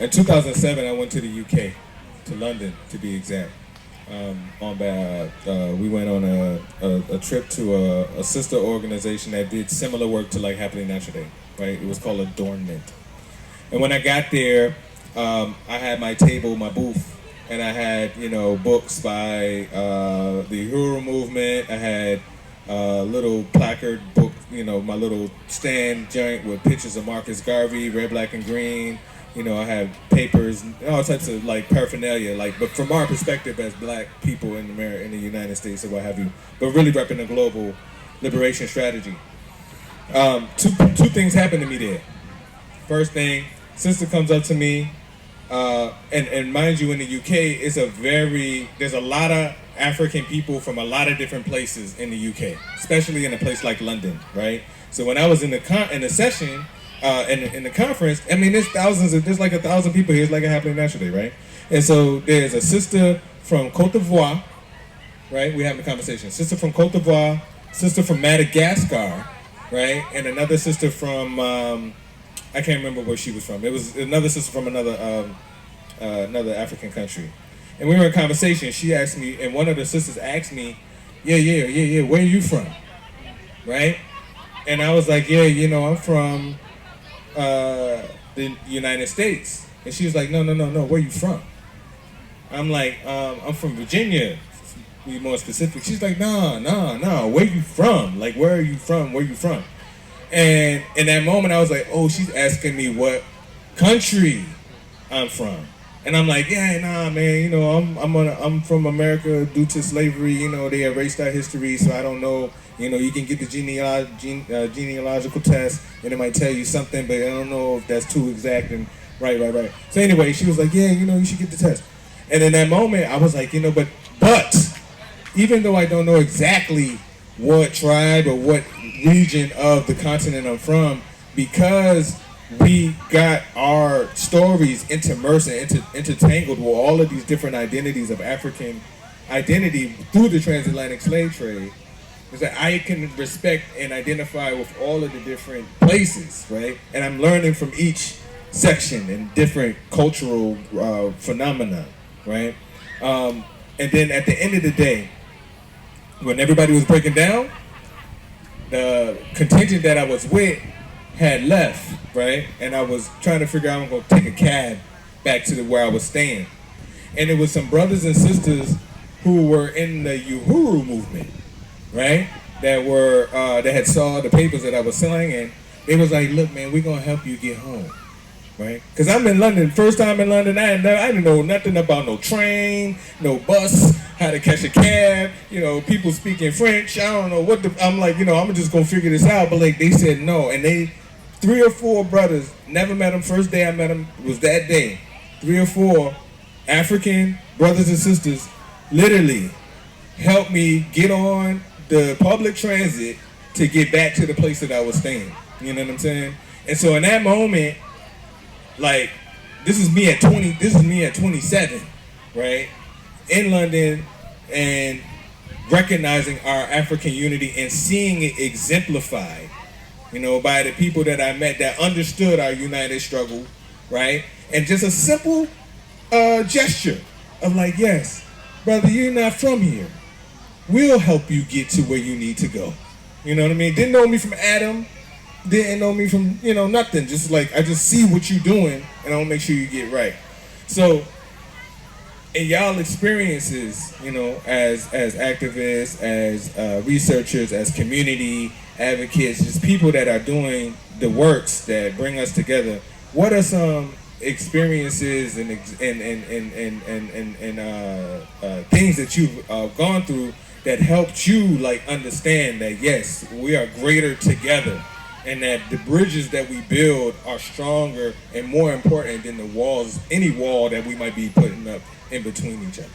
In 2007, I went to the UK, to London to be exact. We went on a trip to a sister organization that did similar work to like Happening Natural Day, right? It was called Adornment. And when I got there, I had my table, my booth, and I had, books by the Uhuru movement. I had a little placard book, my little stand joint with pictures of Marcus Garvey, red, black, and green. I had papers, all types of like paraphernalia, but from our perspective as black people in America, in the United States, or what have you, but really repping the global liberation strategy. Two things happened to me there. First thing, sister comes up to me, and mind you, in the UK, there's a lot of African people from a lot of different places in the UK, especially in a place like London, right? So when I was in the session, in the conference, I mean, there's like 1,000 people here. It's like a Happening Natural Day, right? And so there's a sister from Cote d'Ivoire, right? We having a conversation. Sister from Cote d'Ivoire, sister from Madagascar, right? And another sister from, I can't remember where she was from. It was another sister from another African country. And we were in conversation. She asked me, and one of the sisters asked me, yeah, where are you from? Right? And I was like, I'm from the United States. And she was like, no, where you from? I'm like, I'm from Virginia, to be more specific. She's like, no, where you from? Like, where are you from? Where you from? And in that moment, I was like, oh, she's asking me what country I'm from. And I'm like, man, I'm from America due to slavery. They erased our history, so I don't know. You can get the genealogical test, and it might tell you something, but I don't know if that's too exact. And right. So anyway, she was like, you should get the test. And in that moment, I was like, but even though I don't know exactly what tribe or what region of the continent I'm from, because we got our stories intermersed and intertangled with all of these different identities of African identity through the transatlantic slave trade, is that I can respect and identify with all of the different places, right? And I'm learning from each section and different cultural phenomena, right? And then at the end of the day, when everybody was breaking down, the contingent that I was with had left, right? And I was trying to figure out I'm going to take a cab back to where I was staying. And it was some brothers and sisters who were in the Uhuru movement, right? That had saw the papers that I was selling, and they was like, look, man, we're going to help you get home, right? Because I'm in London, first time in London, I didn't know nothing about no train, no bus, how to catch a cab, people speaking French. I don't know I'm like, I'm just going to figure this out. But like, they said no, and 3 or 4 brothers, never met them. First day I met them was that day. 3 or 4 African brothers and sisters literally helped me get on the public transit to get back to the place that I was staying. You know what I'm saying? And so in that moment, like, this is me at 27, right? In London, and recognizing our African unity and seeing it exemplified, by the people that I met that understood our united struggle, right? And just a simple gesture of like, yes, brother, you're not from here. We'll help you get to where you need to go. You know what I mean? Didn't know me from Adam, didn't know me from, nothing. Just like, I just see what you're doing, and I'll make sure you get right. So, in y'all experiences, as activists, as researchers, as community advocates, just people that are doing the works that bring us together, what are some experiences and things that you've gone through that helped you like understand that yes, we are greater together, and that the bridges that we build are stronger and more important than any wall that we might be putting up in between each other?